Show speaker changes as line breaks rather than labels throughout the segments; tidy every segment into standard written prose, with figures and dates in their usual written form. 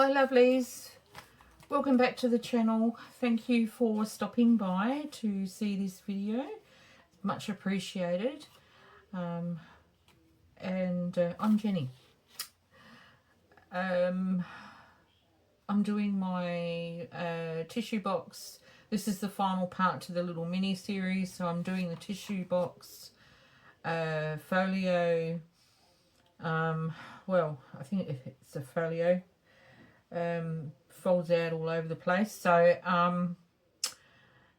Hi lovelies, welcome back to the channel. Thank you for stopping by to see this video, much appreciated. I'm Jenny. I'm doing my tissue box. This is the final part to the little mini series, so I'm doing the tissue box folio. Well, I think it's a folio. Folds out all over the place. So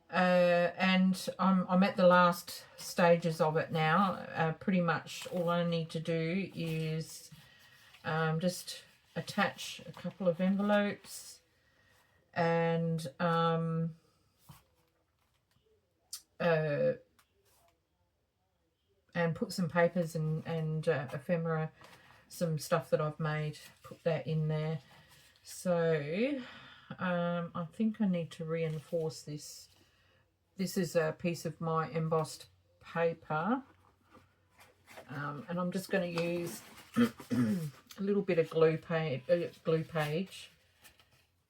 and I'm at the last stages of it now. Pretty much all I need to do is just attach a couple of envelopes and put some papers and ephemera, some stuff that I've made, put that in there. So I think I need to reinforce this. This is a piece of my embossed paper, and I'm just going to use a little bit of glue page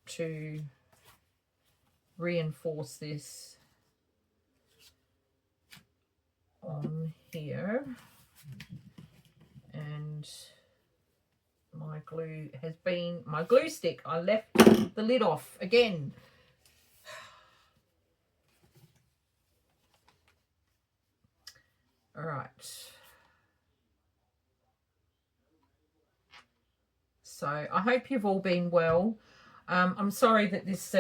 to reinforce this on here. And my glue has been, my glue stick, I left the lid off again. All right. So I hope you've all been well. I'm sorry that this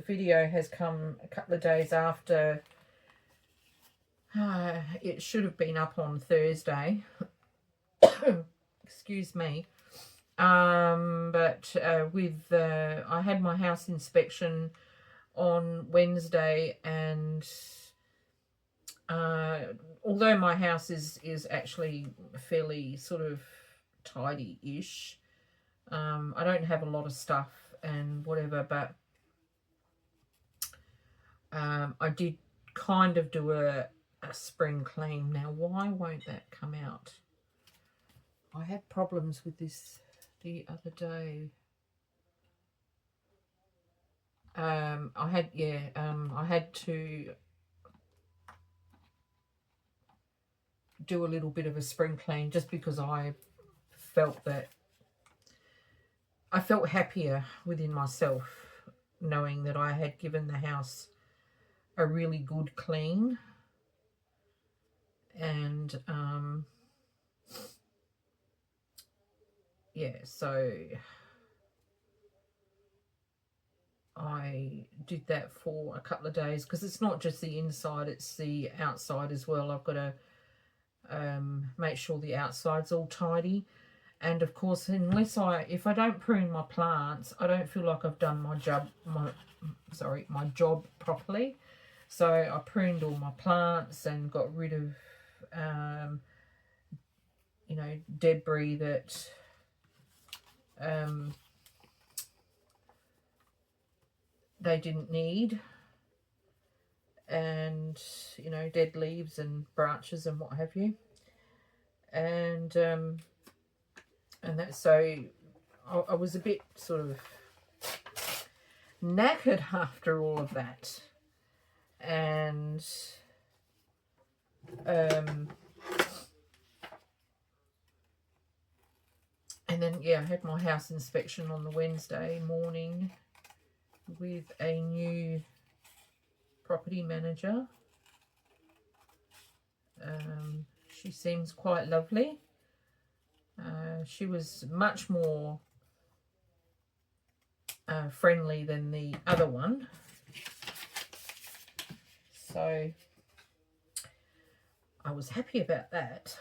video has come a couple of days after. It should have been up on Thursday. Excuse me. But I had my house inspection on Wednesday, and although my house is actually fairly sort of tidy-ish, I don't have a lot of stuff and whatever, but I did kind of do a spring clean. Now, why won't that come out? I had problems with this the other day. I had to do a little bit of a spring clean just because I felt happier within myself knowing that I had given the house a really good clean. And yeah, so I did that for a couple of days because it's not just the inside, it's the outside as well. I've got to make sure the outside's all tidy. And of course, if I don't prune my plants, I don't feel like I've done my job properly. So I pruned all my plants and got rid of debris that they didn't need, and dead leaves and branches and what have you, and that, so I was a bit sort of knackered after all of that, and then yeah, I had my house inspection on the Wednesday morning with a new property manager. She seems quite lovely. She was much more friendly than the other one. So I was happy about that.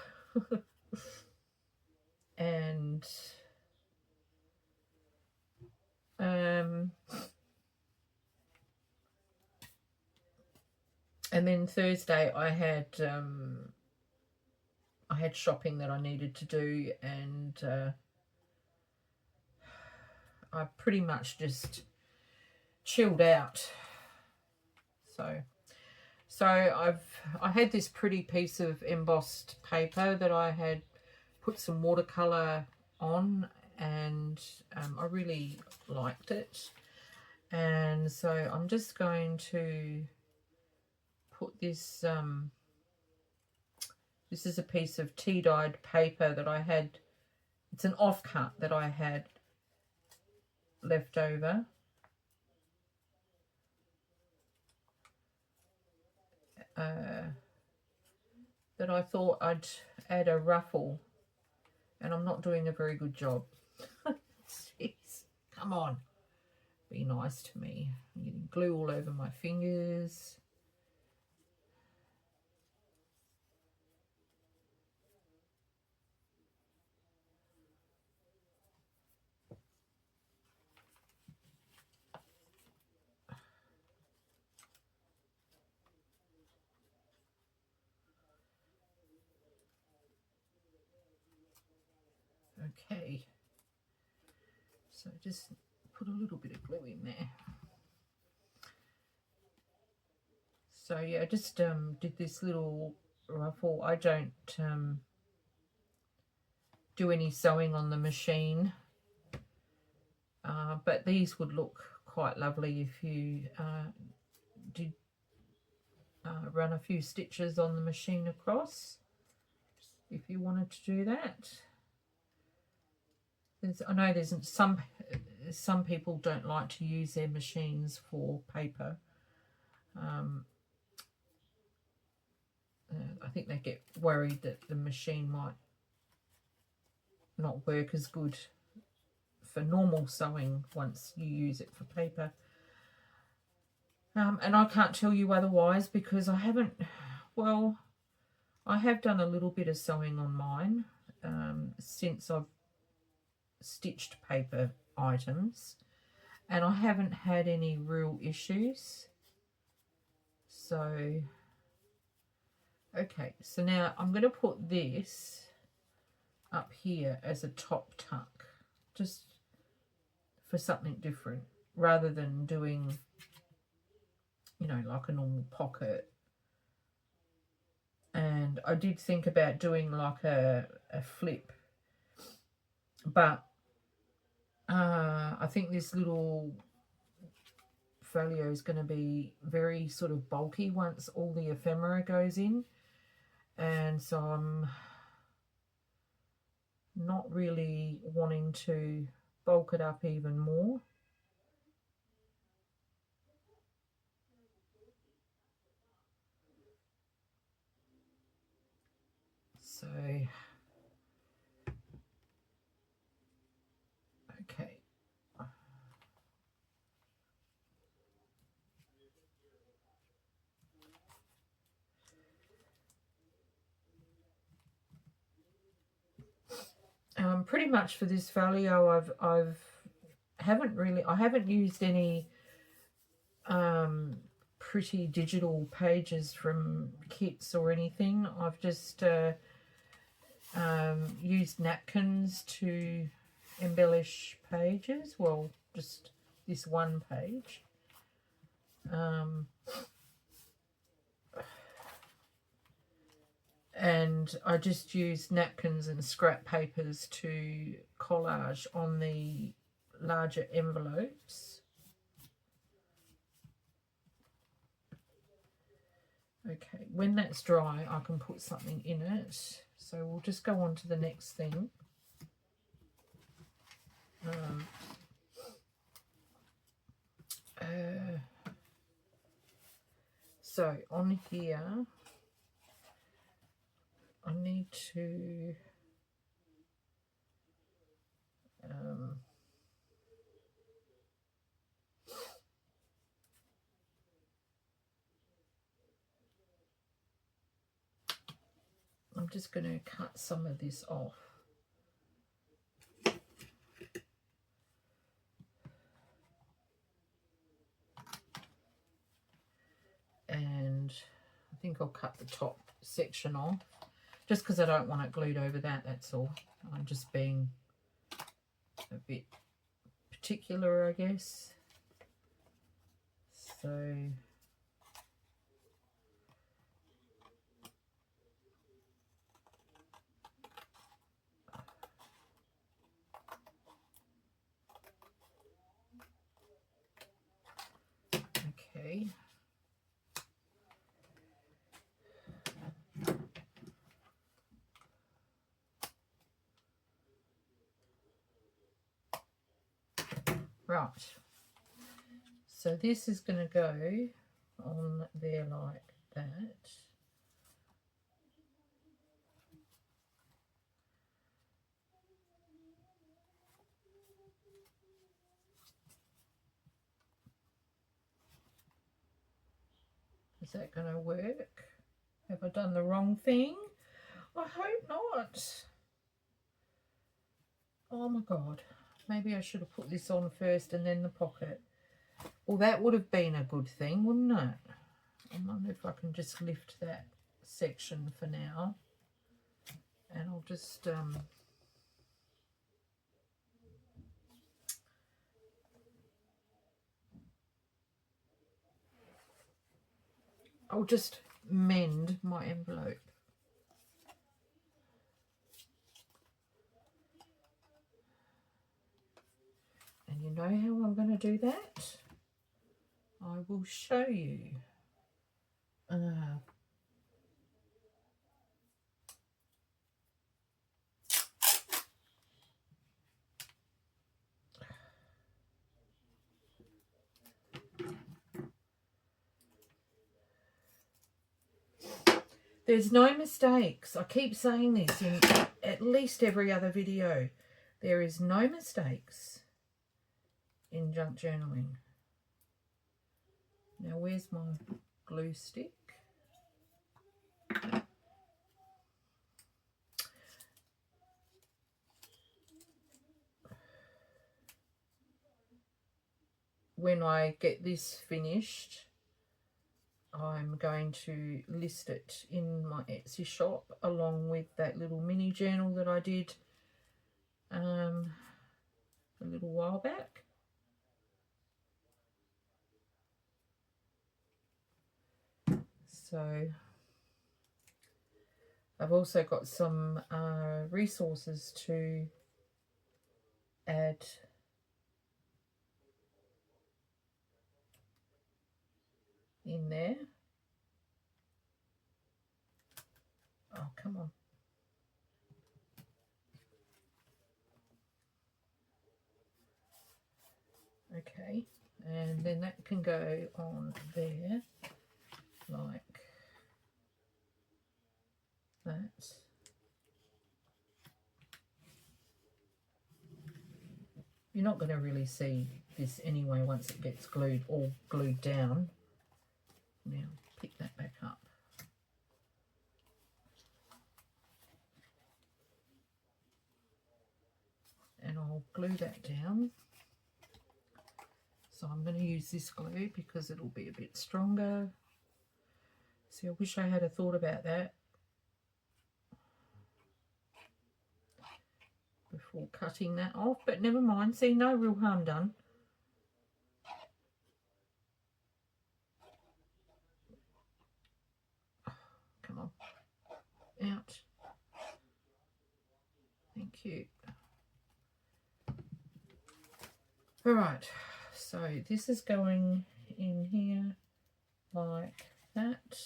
And then Thursday I had shopping that I needed to do, and I pretty much just chilled out. So I had this pretty piece of embossed paper that I had put some watercolor on, and I really liked it. And so I'm just going to put this, this is a piece of tea-dyed paper that I had, it's an offcut that I had left over. That I thought I'd add a ruffle, and I'm not doing a very good job. Jeez, come on, be nice to me. I'm getting glue all over my fingers. Okay, so just put a little bit of glue in there. So yeah, I just did this little ruffle. I don't do any sewing on the machine, but these would look quite lovely if you did run a few stitches on the machine across, if you wanted to do that. I know there's some people don't like to use their machines for paper. I think they get worried that the machine might not work as good for normal sewing once you use it for paper. And I can't tell you otherwise, because I haven't, well, I have done a little bit of sewing on mine since I've stitched paper items, and I haven't had any real issues. So okay, so now I'm going to put this up here as a top tuck, just for something different, rather than doing, you know, like a normal pocket. And I did think about doing like a flip, but I think this little folio is going to be very sort of bulky once all the ephemera goes in, and so I'm not really wanting to bulk it up even more. So okay, pretty much for this folio I haven't used any pretty digital pages from kits or anything. I've just used napkins to embellish pages, well, just this one page. And I just used napkins and scrap papers to collage on the larger envelopes. Okay, when that's dry, I can put something in it. So we'll just go on to the next thing. So on here, I need to I'm just going to cut some of this off. And I think I'll cut the top section off, just because I don't want it glued over that, that's all. I'm just being a bit particular, I guess. So Okay. Right. So this is going to go on there like that. Is that going to work? Have I done the wrong thing? I hope not. Oh my God. Maybe I should have put this on first and then the pocket. Well, that would have been a good thing, wouldn't it? I wonder if I can just lift that section for now. And I'll just... I'll just mend my envelope. And you know how I'm going to do that? I will show you. There's no mistakes. I keep saying this in at least every other video. There is no mistakes in junk journaling. Now, where's my glue stick? When I get this finished, I'm going to list it in my Etsy shop along with that little mini journal that I did a little while back. So I've also got some resources to add in there. Oh, come on. Okay, and then that can go on there like that. You're not going to really see this anyway once it gets glued, all glued down. Now pick that back up. And I'll glue that down. So I'm going to use this glue because it'll be a bit stronger. See, I wish I had a thought about that before cutting that off, but never mind. See, no real harm done. Come on. Out. Thank you. All right, so this is going in here like that.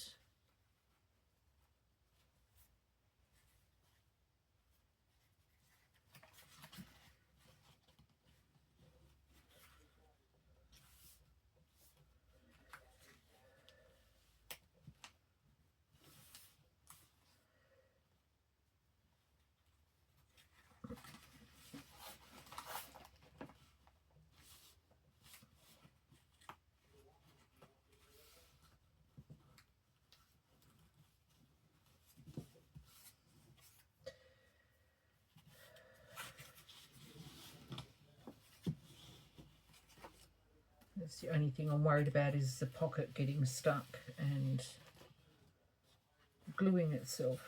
That's the only thing I'm worried about is the pocket getting stuck and gluing itself.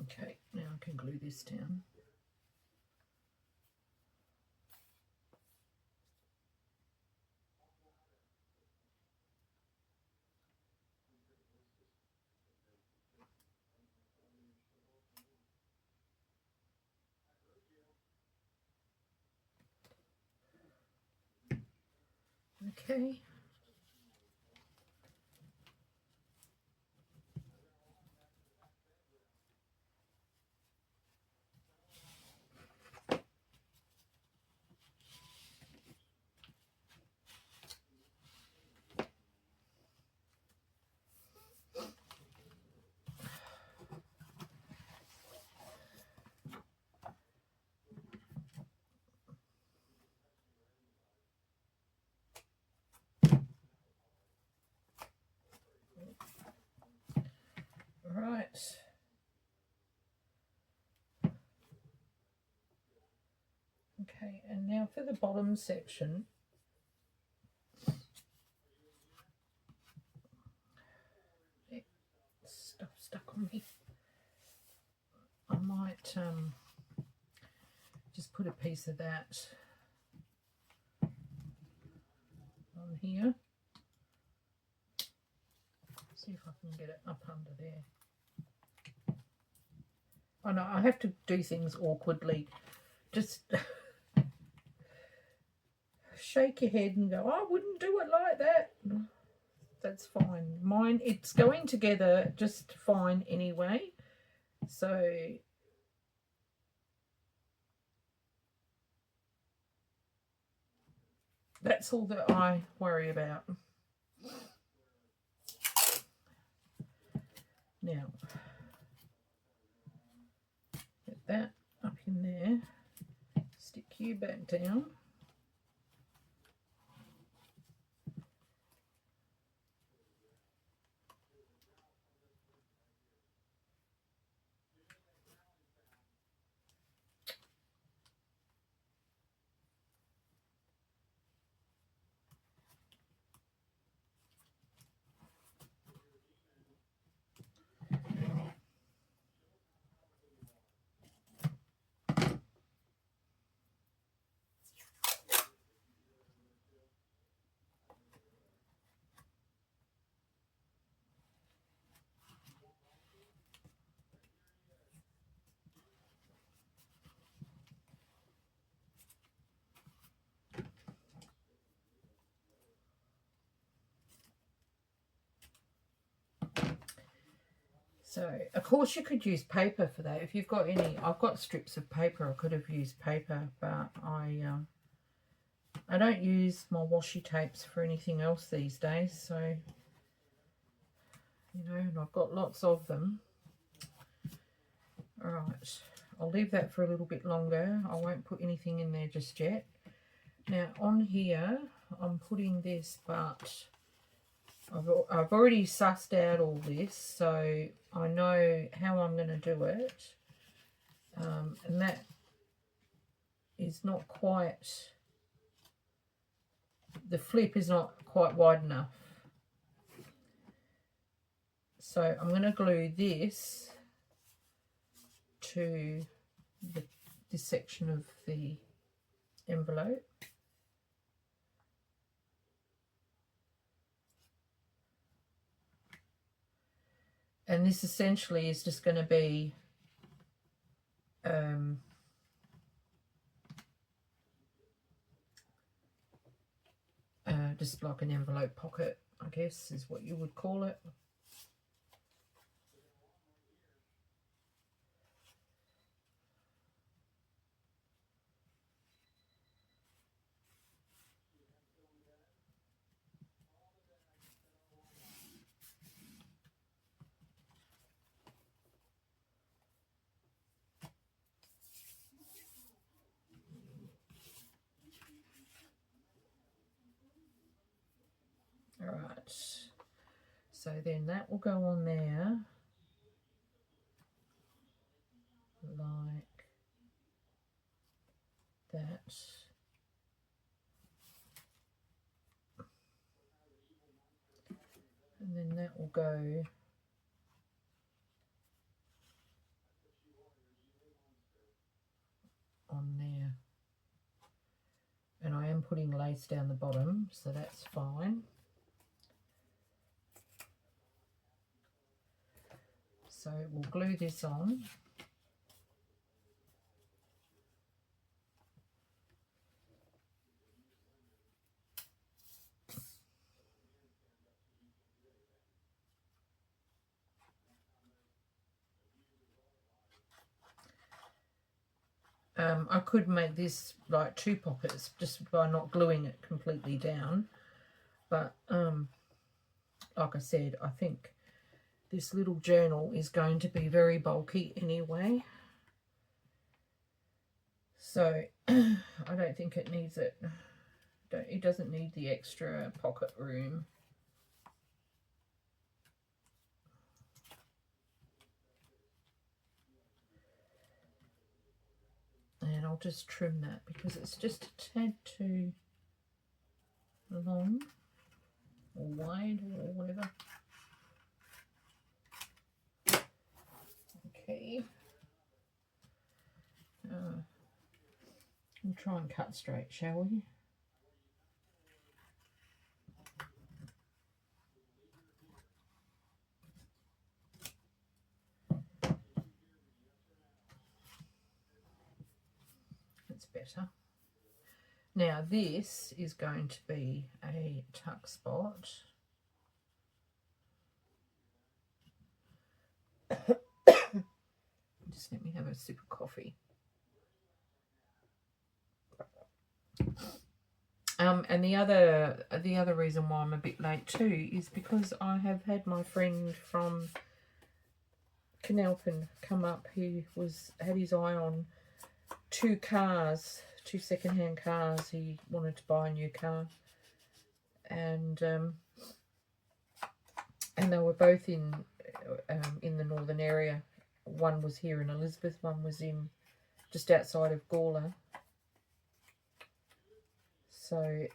Okay, now I can glue this down. Okay. Right. Okay, and now for the bottom section. Stuff stuck on me. I might just put a piece of that on here. See if I can get it up under there. I know I have to do things awkwardly. Just shake your head and go, I wouldn't do it like that. That's fine. Mine, it's going together just fine anyway. So that's all that I worry about. Now, get that up in there. Stick you back down. So, of course, you could use paper for that. If you've got any, I've got strips of paper. I could have used paper, but I don't use my washi tapes for anything else these days. So, you know, and I've got lots of them. All right, I'll leave that for a little bit longer. I won't put anything in there just yet. Now, on here, I'm putting this, but I've already sussed out all this, so I know how I'm going to do it, and that is not quite, the flip is not quite wide enough. So I'm going to glue this to this section of the envelope. And this essentially is just going to be just like an envelope pocket, I guess, is what you would call it. All right, so then that will go on there like that. And then that will go on there. And I am putting lace down the bottom, so that's fine. So we'll glue this on. I could make this like 2 pockets just by not gluing it completely down, but like I said, I think this little journal is going to be very bulky anyway, so I don't think it needs it. It doesn't need the extra pocket room. And I'll just trim that because it's just a tad too long or wide or whatever. Okay. We'll try and cut straight, shall we? That's better. Now this is going to be a tuck spot. Just let me have a sip of coffee. And the other reason why I'm a bit late too is because I have had my friend from Canalpin come up. He had his eye on 2 cars, 2 second-hand cars. He wanted to buy a new car, and they were both in the northern area. One was here in Elizabeth, one was in just outside of Gawler. So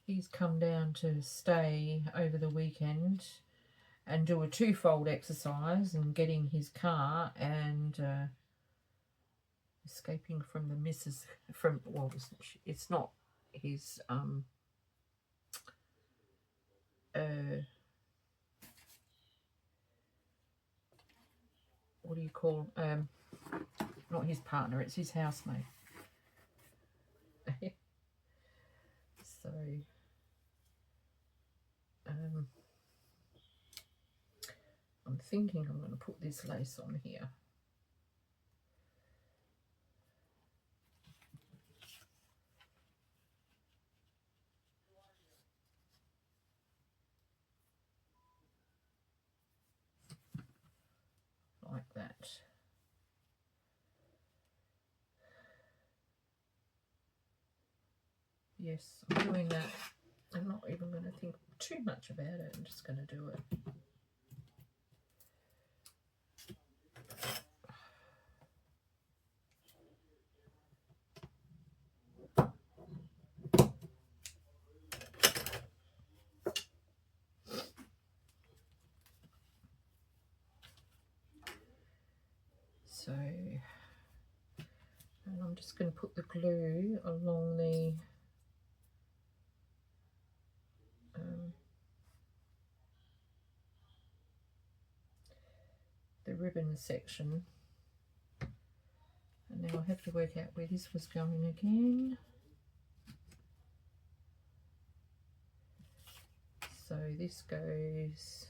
he's come down to stay over the weekend and do a 2-fold exercise and getting his car and escaping from the missus from, well, it's not his what do you call, not his partner, it's his housemate. So I'm thinking I'm going to put this lace on here. Like that. Yes, I'm doing that. I'm not even going to think too much about it. I'm just going to do it. So, and I'm just going to put the glue along the ribbon section. And now I have to work out where this was going again. So this goes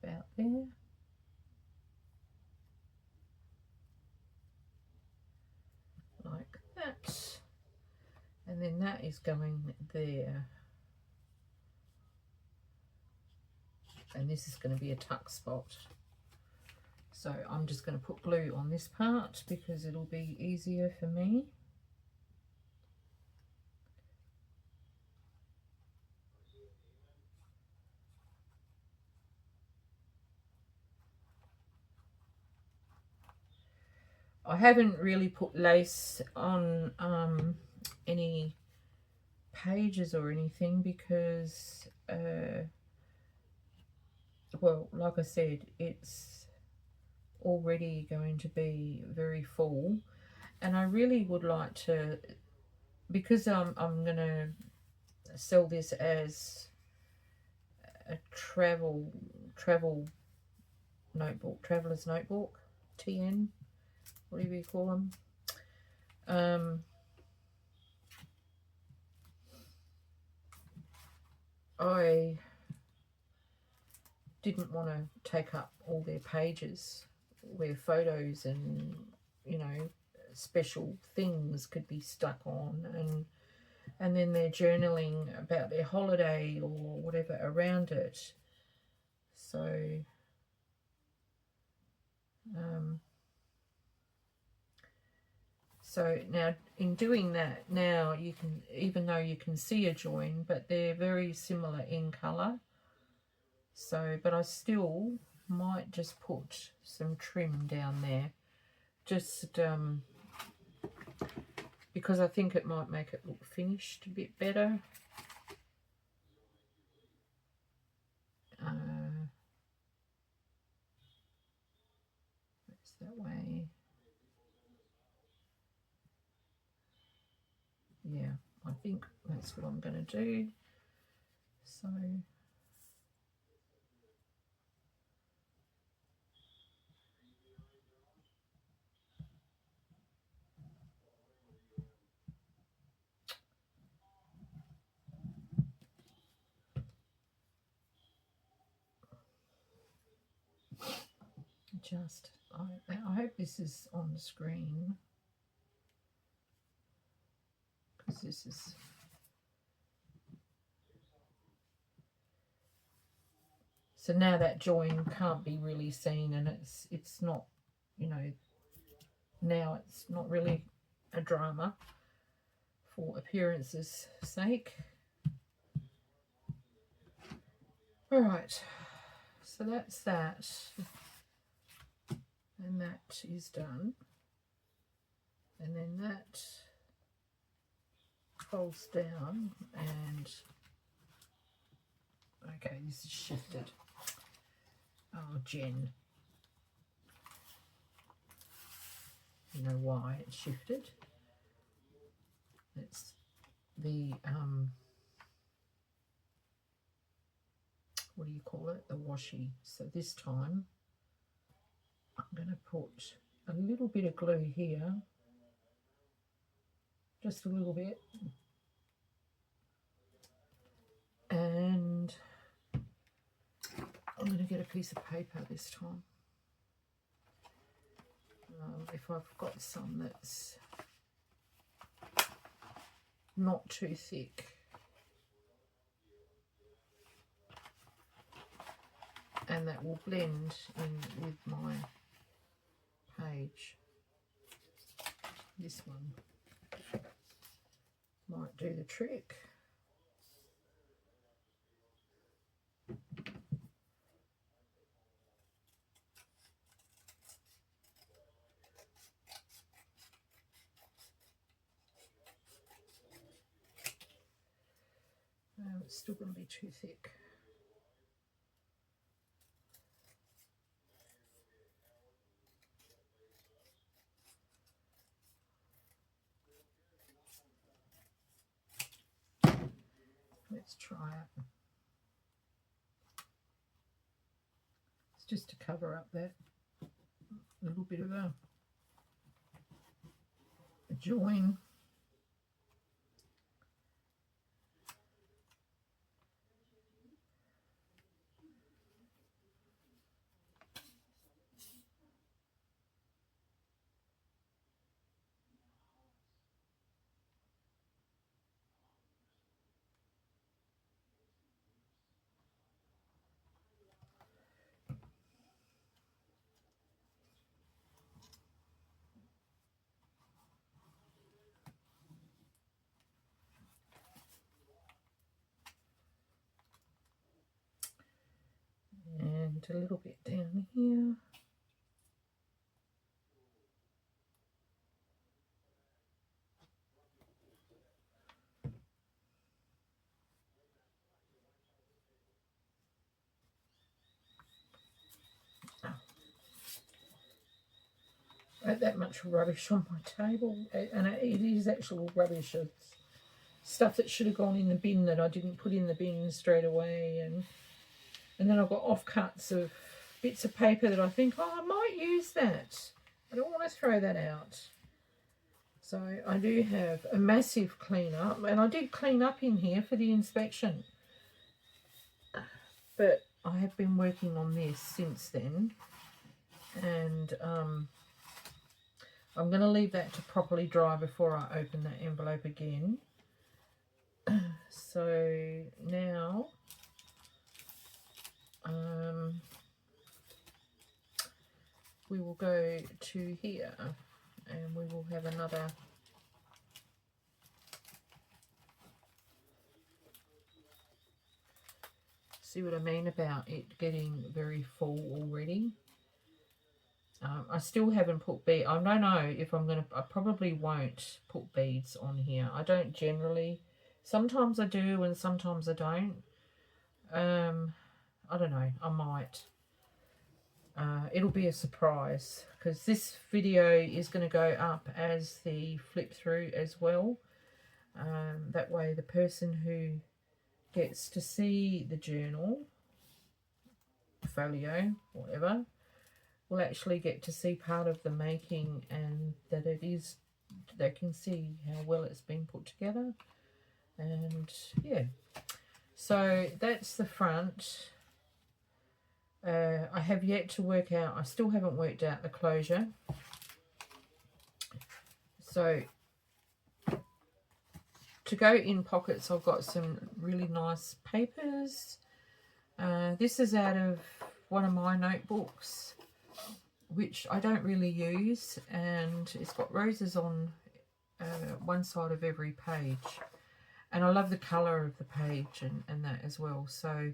about there. Like that. And then that is going there. And this is going to be a tuck spot. So I'm just going to put glue on this part because it'll be easier for me. I haven't really put lace on any pages or anything because, well, like I said, it's already going to be very full, and I really would like to, because I'm going to sell this as a travel notebook, traveler's notebook, TN, whatever you call them. didn't want to take up all their pages where photos and, you know, special things could be stuck on, and then they're journaling about their holiday or whatever around it. So so now in doing that, now you can, even though you can see a join, but they're very similar in colour. So, but I still might just put some trim down there, just because I think it might make it look finished a bit better. It's that way. Yeah, I think that's what I'm going to do. So just, I hope this is on the screen, because this is, so now that join can't be really seen, and it's not, you know, now it's not really a drama for appearance's sake. All right, so that's that, and that is done, and then that folds down, and okay, this is shifted. Oh, Jen, you know why it's shifted? It's the what do you call it, the washi. So this time I'm going to put a little bit of glue here, just a little bit, and I'm going to get a piece of paper this time, if I've got some that's not too thick. And that will blend in with my page. This one might do the trick. It's still going to be too thick. Let's try it. It's just to cover up that little bit of a join. And a little bit down here. I had that much rubbish on my table, and it is actual rubbish. It's stuff that should have gone in the bin that I didn't put in the bin straight away, and then I've got offcuts of bits of paper that I think, oh, I might use that. I don't want to throw that out. So I do have a massive clean up, and I did clean up in here for the inspection. But I have been working on this since then, and I'm going to leave that to properly dry before I open that envelope again. So now we will go to here and we will have another see what I mean about it getting very full already. I still haven't put beads. I don't know if I'm going to, I probably won't put beads on here. I don't generally. Sometimes I do and sometimes I don't. I don't know, I might. It'll be a surprise because this video is going to go up as the flip through as well. That way the person who gets to see the journal, folio, whatever, will actually get to see part of the making, and that it is, they can see how well it's been put together. And yeah, so that's the front. I have yet to work out, I still haven't worked out the closure. So to go in pockets, I've got some really nice papers. This is out of one of my notebooks, which I don't really use, and it's got roses on one side of every page. And I love the colour of the page and that as well. So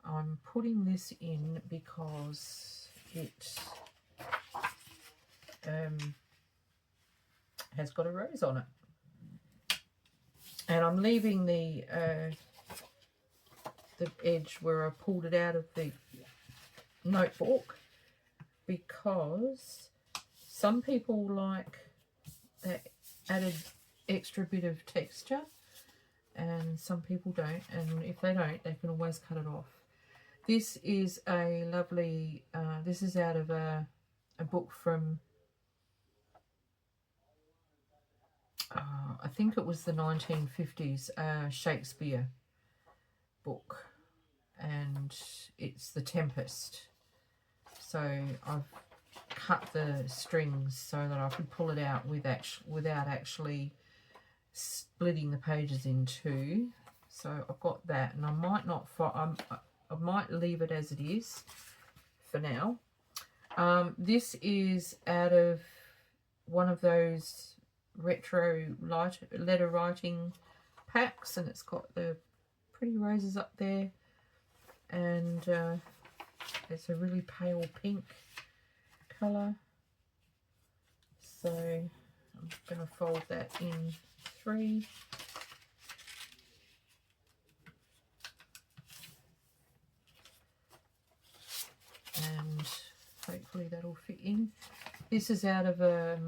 I'm putting this in because it has got a rose on it. And I'm leaving the edge where I pulled it out of the notebook because some people like that added extra bit of texture and some people don't, and if they don't, they can always cut it off. This is a lovely, this is out of a book from, I think it was the 1950s, Shakespeare book, and it's The Tempest. So I've cut the strings so that I could pull it out without actually splitting the pages in two. So I've got that, and I might not, I might leave it as it is for now. This is out of one of those retro letter writing packs, and it's got the pretty roses up there, and it's a really pale pink colour. So I'm going to fold that in 3. And hopefully that'll fit in. This is out of a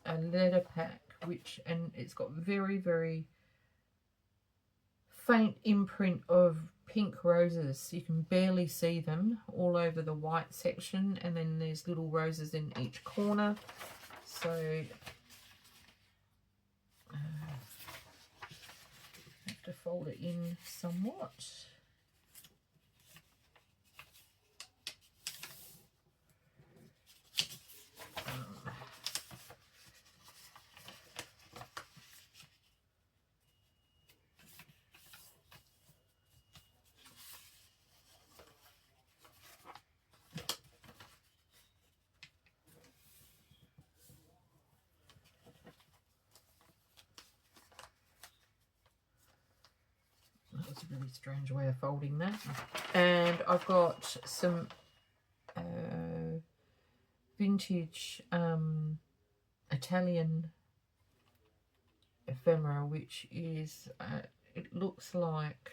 letter pack, and it's got very, very faint imprint of pink roses. You can barely see them all over the white section, and then there's little roses in each corner. So I have to fold it in somewhat. That's a really strange way of folding that. And I've got some vintage Italian ephemera, which is, it looks like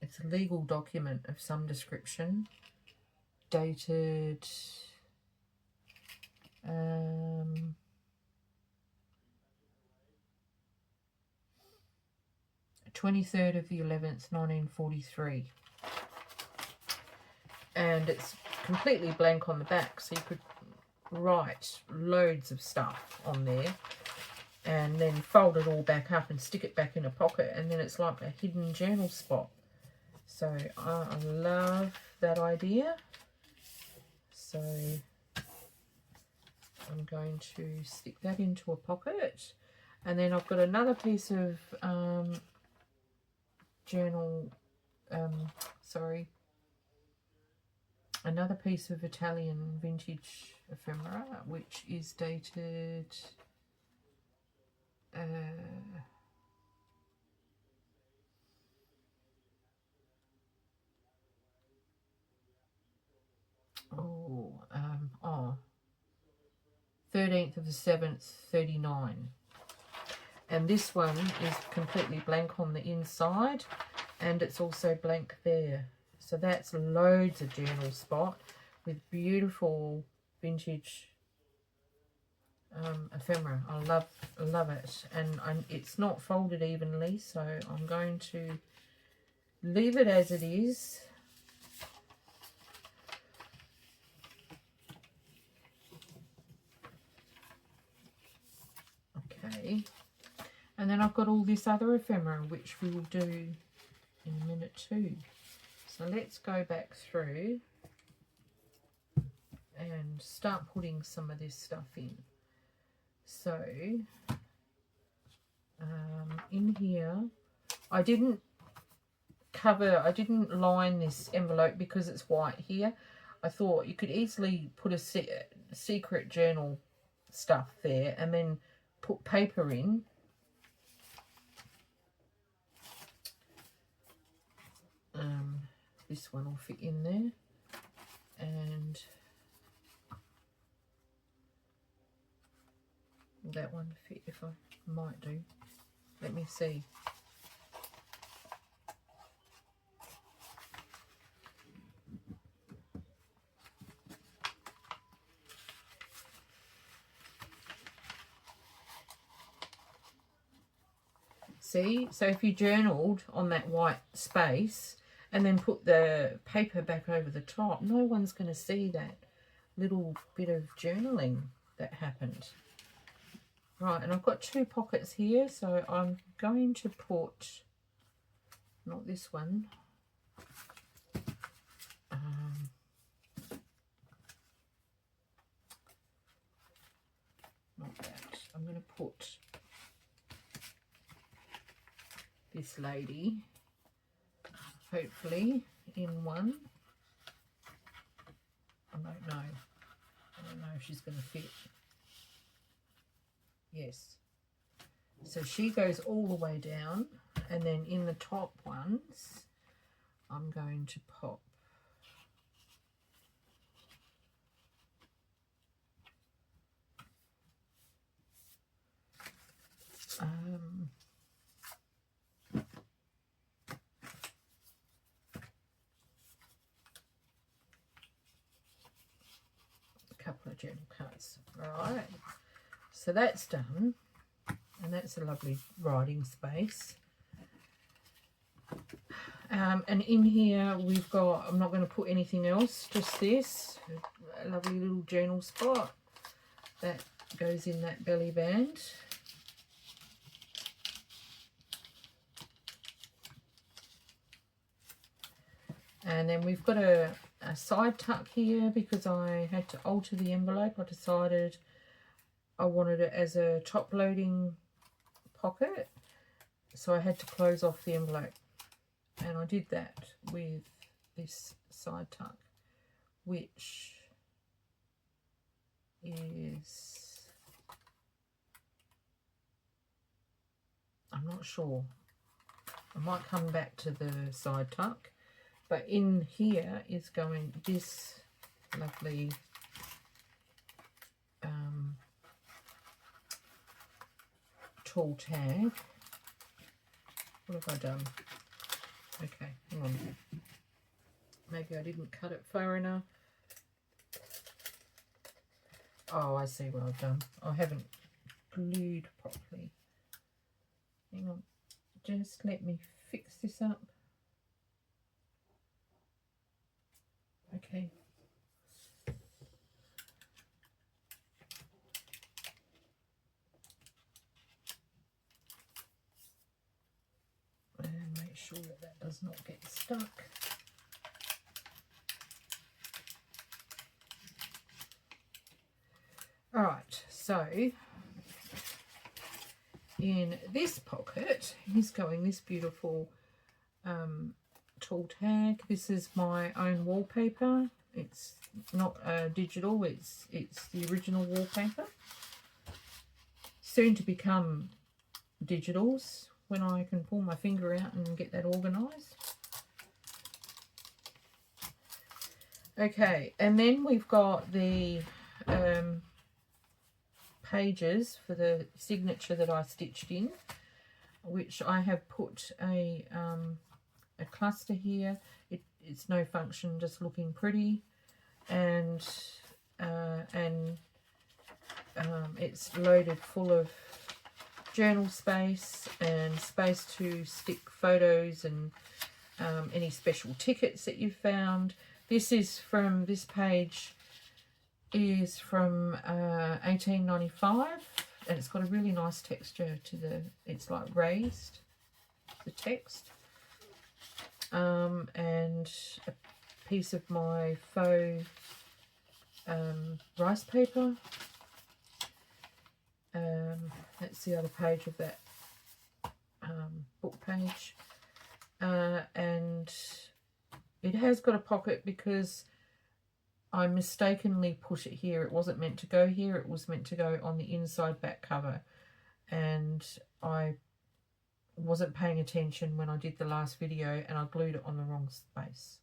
it's a legal document of some description, dated 23rd of the 11th, 1943. And it's completely blank on the back, so you could write loads of stuff on there and then fold it all back up and stick it back in a pocket, and then it's like a hidden journal spot. So I love that idea. So I'm going to stick that into a pocket. And then I've got another piece of another piece of Italian vintage ephemera, which is dated oh 13th of the 7th 39, and this one is completely blank on the inside, and it's also blank there. So that's loads of journal spot with beautiful vintage ephemera. I love it, and it's not folded evenly, so I'm going to leave it as it is. Okay, and then I've got all this other ephemera, which we will do in a minute too. So let's go back through and start putting some of this stuff in. So in here, I didn't line this envelope because it's white here. I thought you could easily put a secret journal stuff there and then put paper in. This one will fit in there, and that one fit if I might do. Let me see. See, so if you journaled on that white space and then put the paper back over the top, no one's going to see that little bit of journaling that happened. Right, and I've got two pockets here, so I'm going to put, not this one, not that. I'm going to put this lady, hopefully, in one. I don't know if she's going to fit. Yes. So she goes all the way down, and then in the top ones, I'm going to pop a couple of journal cards. Right. So that's done, and that's a lovely writing space. And in here we've got, I'm not going to put anything else, just this, a lovely little journal spot that goes in that belly band. And then we've got a side tuck here because I had to alter the envelope. I decided I wanted it as a top loading pocket, so I had to close off the envelope, and I did that with this side tuck, which is, I'm not sure, I might come back to the side tuck, but in here is going this lovely tall tag. What have I done? Okay, hang on. Maybe I didn't cut it far enough. Oh, I see what I've done. I haven't glued properly. Hang on. Just let me fix this up. Okay. sure that that does not get stuck. Alright, so in this pocket is going this beautiful tool tag. This is my own wallpaper. It's not digital, it's the original wallpaper. Soon to become digitals when I can pull my finger out and get that organised. Okay, and then we've got the pages for the signature that I stitched in, which I have put a cluster here. It's no function, just looking pretty, and it's loaded full of journal space and space to stick photos and any special tickets that you've found. This page is from 1895, and it's got a really nice texture to it's like raised, the text. And a piece of my faux rice paper. That's the other page of that book page. And it has got a pocket because I mistakenly put it here. It wasn't meant to go here. It was meant to go on the inside back cover. And I wasn't paying attention when I did the last video, and I glued it on the wrong space.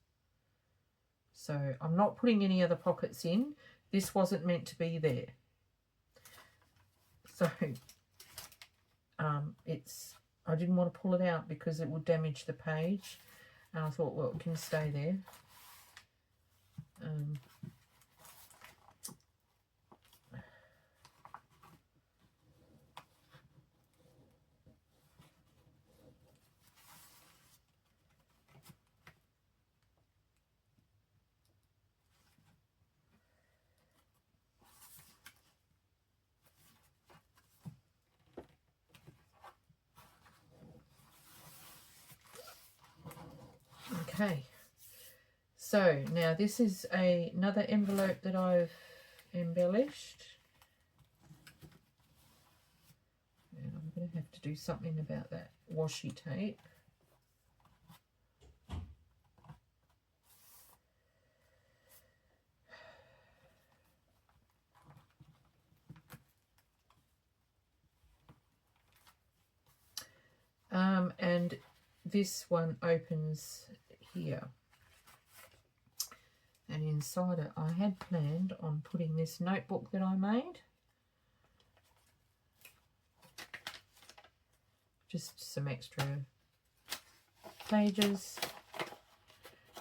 So I'm not putting any other pockets in. This wasn't meant to be there. So I didn't want to pull it out because it would damage the page. And I thought, well, it can stay there. Okay, so now this is another envelope that I've embellished, and I'm going to have to do something about that washi tape. And this one opens here, and inside it I had planned on putting this notebook that I made, just some extra pages.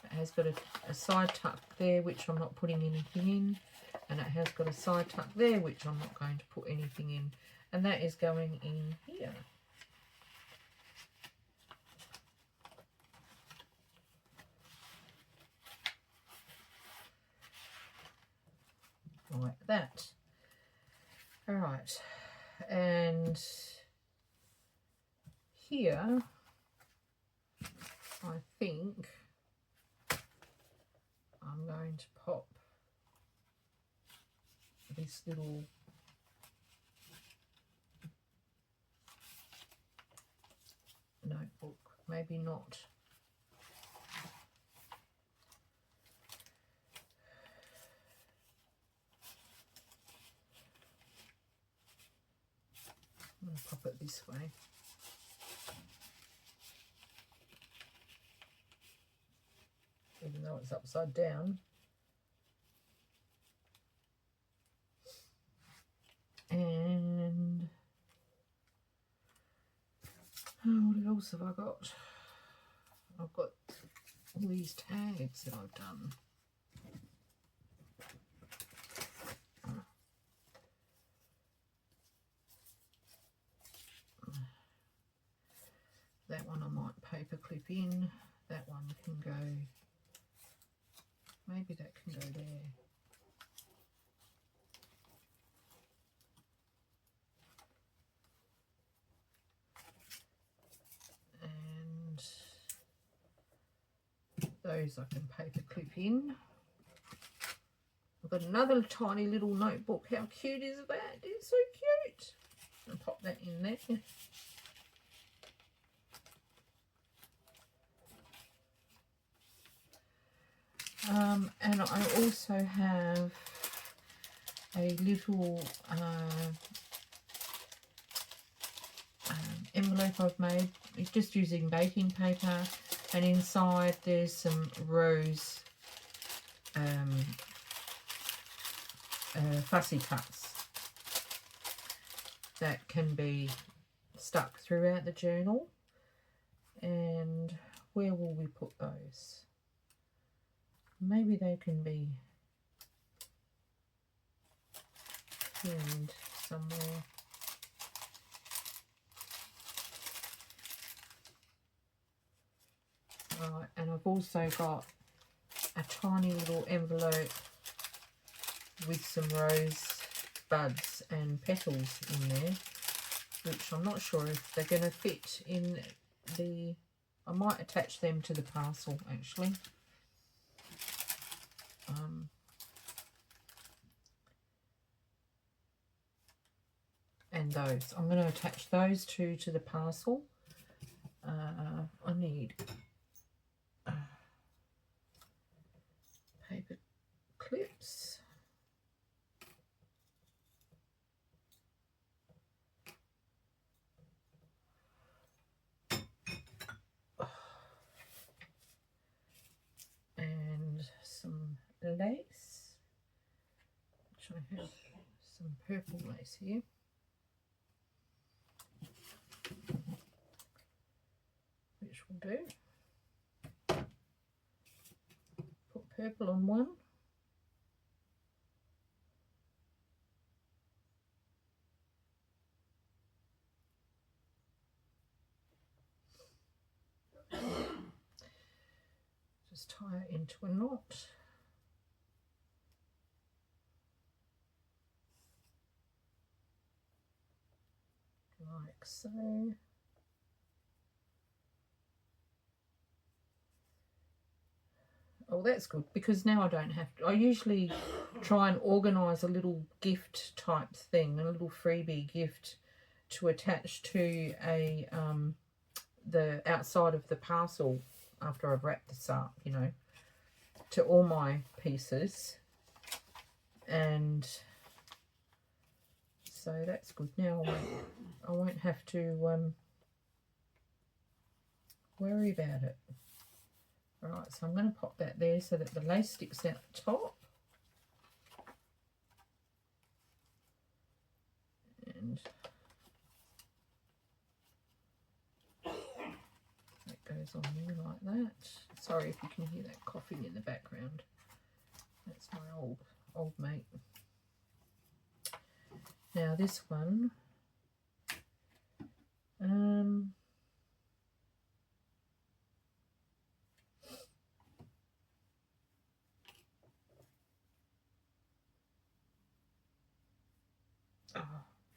It has got a side tuck there which I'm not putting anything in, and it has got a side tuck there which I'm not going to put anything in, and that is going in here. Like that. All right, and here I think I'm going to pop this little notebook, maybe not. I'm going to pop it this way. Even though it's upside down. And what else have I got? I've got all these tags that I've done. That one I might paper clip in. That one can go, maybe that can go there. And Those I can paper clip in. I've got another tiny little notebook. How cute is that? It's so cute. I'll pop that in there. And I also have a little envelope I've made. It's just using baking paper, and inside there's some rose fussy cuts that can be stuck throughout the journal. And where will we put those? Maybe they can be pinned somewhere. Right, and I've also got a tiny little envelope with some rose buds and petals in there, which I'm not sure if they're going to fit in the... I might attach them to the parcel actually. And those, I'm going to attach those two to the parcel. I need paper clips. And some lace, which I have some purple lace here. Which will do. Put purple on one. Just tie it into a knot. Like so. Oh, that's good, because now I don't have to. I usually try and organise a little gift type thing, a little freebie gift to attach to a the outside of the parcel after I've wrapped this up, you know, to all my pieces. And so that's good. Now I won't have to worry about it. Right, so I'm going to pop that there so that the lace sticks out the top. And that goes on there like that. Sorry if you can hear that coughing in the background. That's my old mate. Now this one,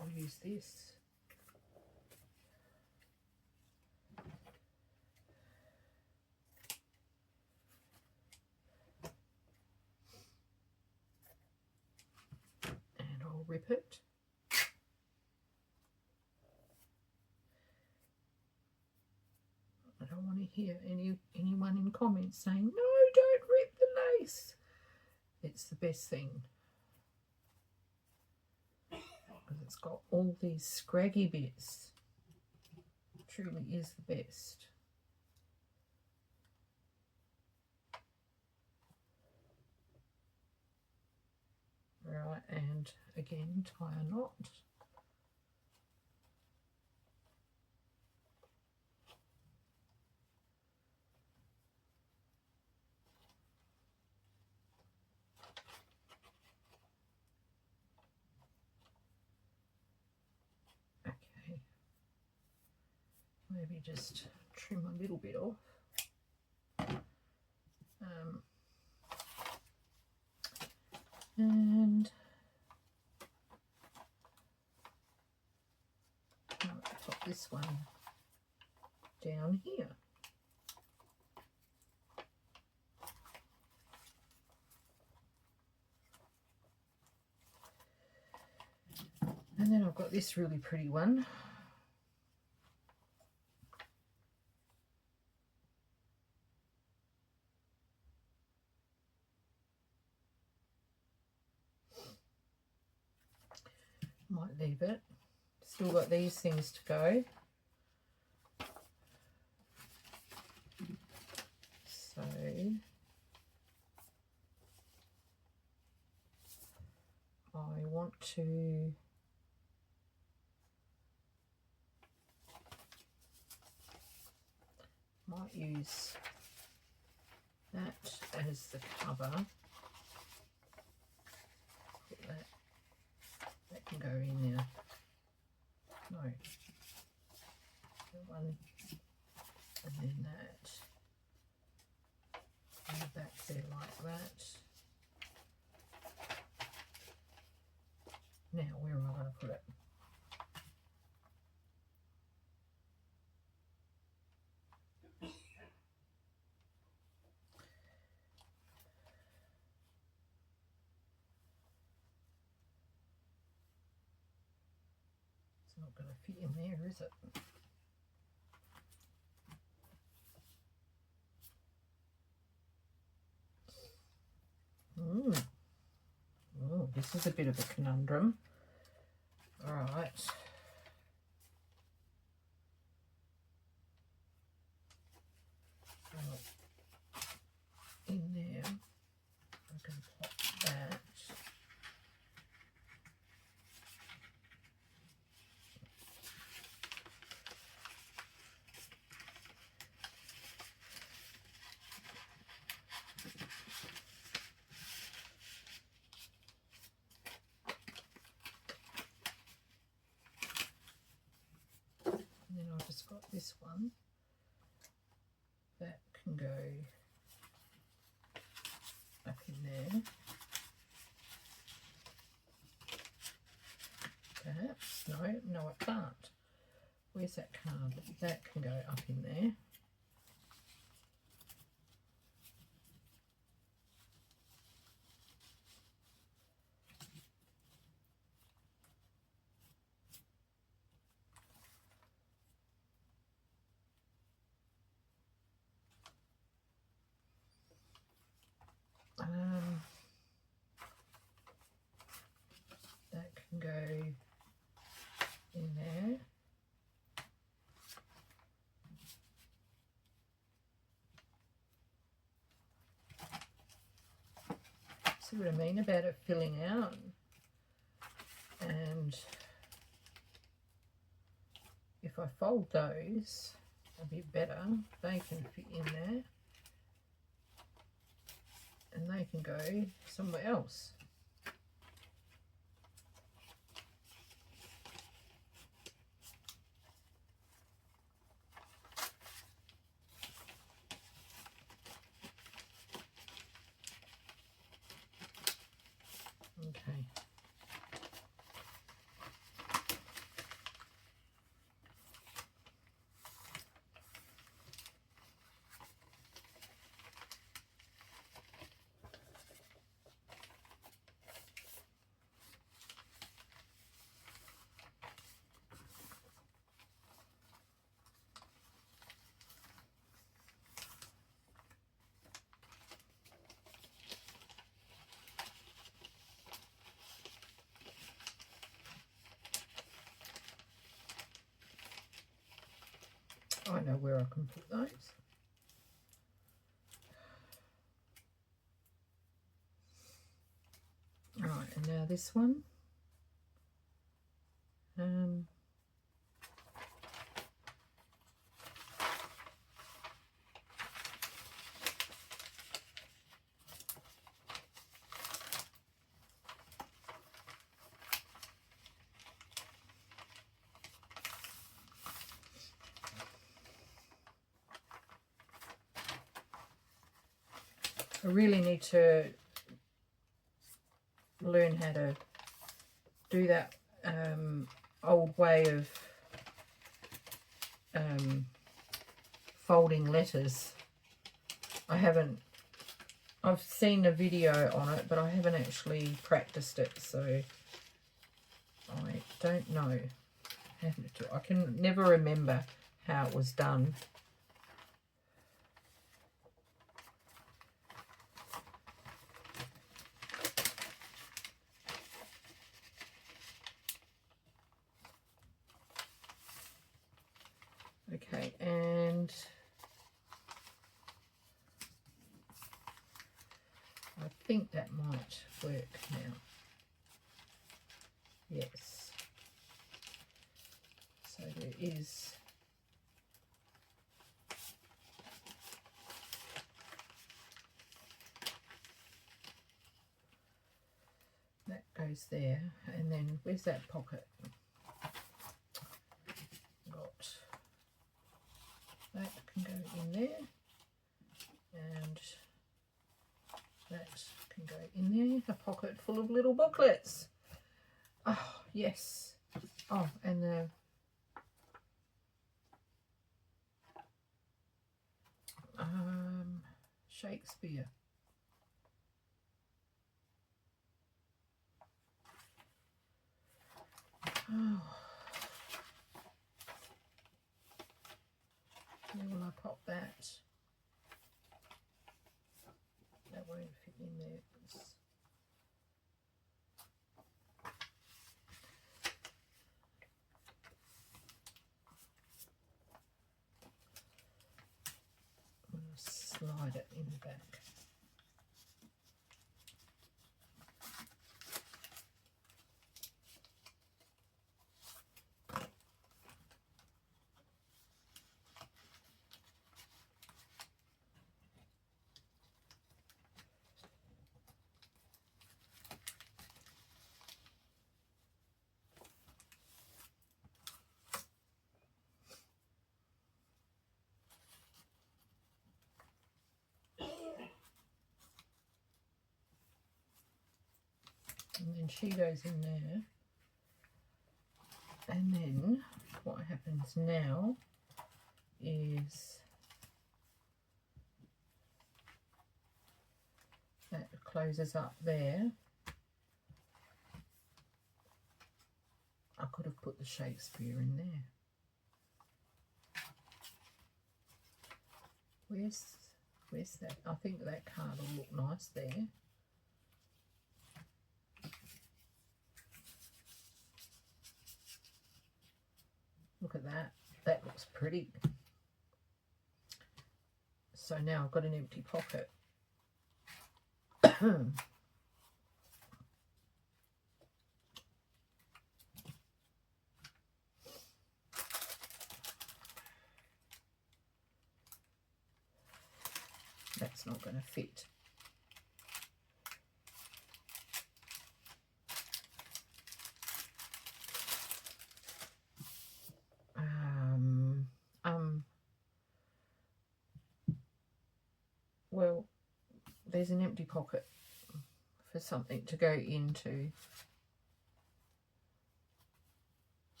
I'll use this. And I'll rip it. I don't want to hear anyone in comments saying, no, don't rip the lace. It's the best thing. Because it's got all these scraggy bits. It truly is the best. Right, and again, tie a knot. Maybe just trim a little bit off. And I'll pop this one down here. And then I've got this really pretty one. Might leave it. Still got these things to go. So I want to might use that as the cover. Put that can go in there. No, that one, and then that. And back there like that. Now, where am I going to put it? It's not going to fit in there, is it? Oh, this is a bit of a conundrum. All right. In there, I can pop that. And then I've just got this one that can go up in there. Perhaps. No, it can't. Where's that card? That can go up in there. That can go in there. See what I mean about it filling out? And if I fold those a bit better, they can fit in there. And they can go somewhere else. Okay. I know where I can put those. All right, and now this one. I really need to learn how to do that old way of folding letters. I've seen a video on it, but I haven't actually practiced it, so I don't know. I can never remember how it was done. Okay, and I think that might work now. Yes. So there is that goes there, and then where's that pocket? Got that can go in there, and that can go in there. A pocket full of little booklets. Oh yes. Oh, and the Shakespeare. Oh. Where will I pop that? That won't fit in there. I'm going to slide it in the back. And then she goes in there, and then what happens now is that closes up there. I could have put the Shakespeare in there. Where's that? I think that card will look nice there. Look at that. That looks pretty. So now I've got an empty pocket. That's not going to fit. Well, there's an empty pocket for something to go into.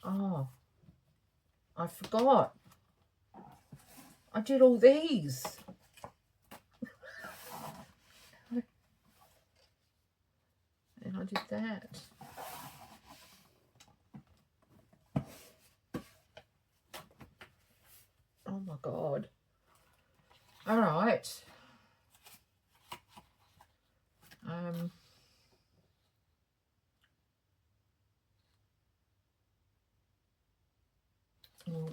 Oh, I forgot. I did all these. And I did that. Oh my God. All right. Well,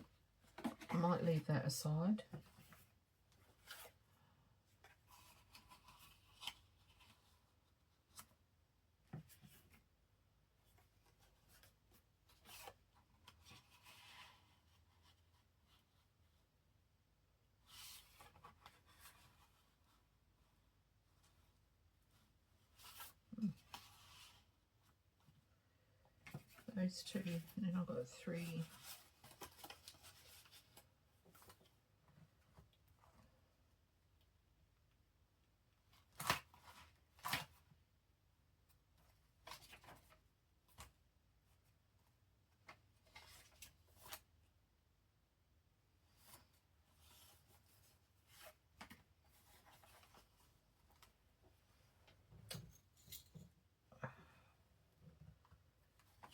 I might leave that aside. Those two, and then I've got three.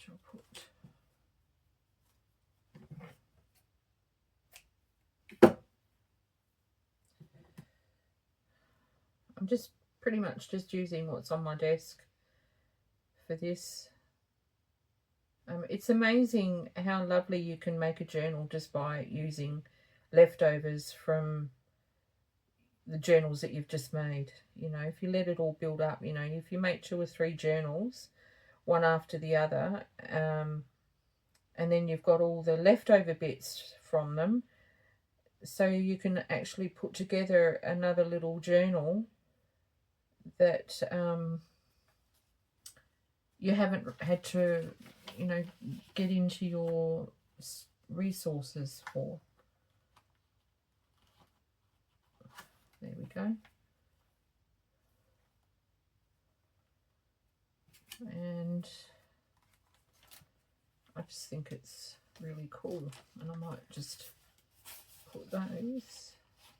I'll put. I'm just pretty much just using what's on my desk for this. It's amazing how lovely you can make a journal just by using leftovers from the journals that you've just made. You know, if you let it all build up, you know, if you make 2 or 3 journals, one after the other, and then you've got all the leftover bits from them, so you can actually put together another little journal that you haven't had to, you know, get into your resources for. There we go. And I just think it's really cool, and I might just put those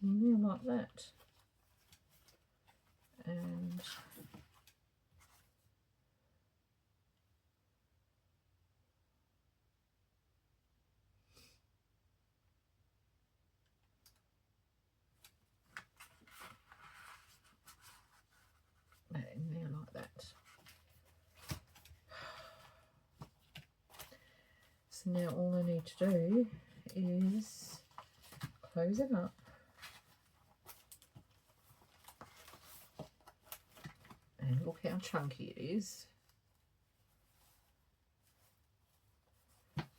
in there like that. And that in there like that. So now all I need to do is close it up. And look how chunky it is.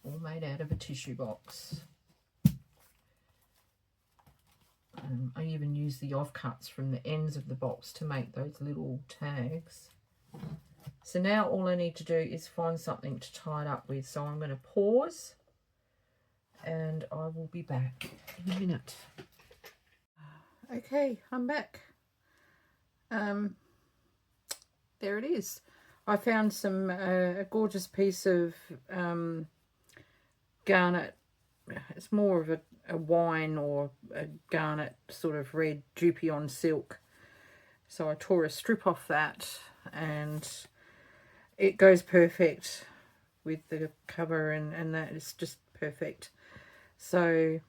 All made out of a tissue box. I even use the offcuts from the ends of the box to make those little tags. So now all I need to do is find something to tie it up with. So I'm going to pause and I will be back in a minute. Okay, I'm back. There it is. I found some a gorgeous piece of garnet. It's more of a wine or a garnet sort of red Dupion silk. So I tore a strip off that, and it goes perfect with the cover, and that is just perfect. So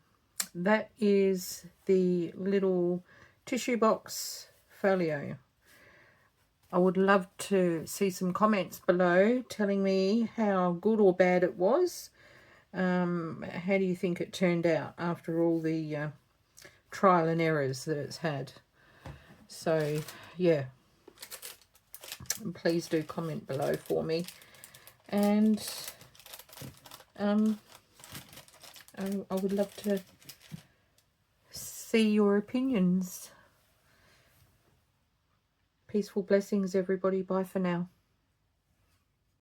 that is the little tissue box folio. I would love to see some comments below telling me how good or bad it was. How do you think it turned out after all the trial and errors that it's had? So yeah, please do comment below for me, and I would love to see your opinions. Peaceful blessings, everybody. Bye for now.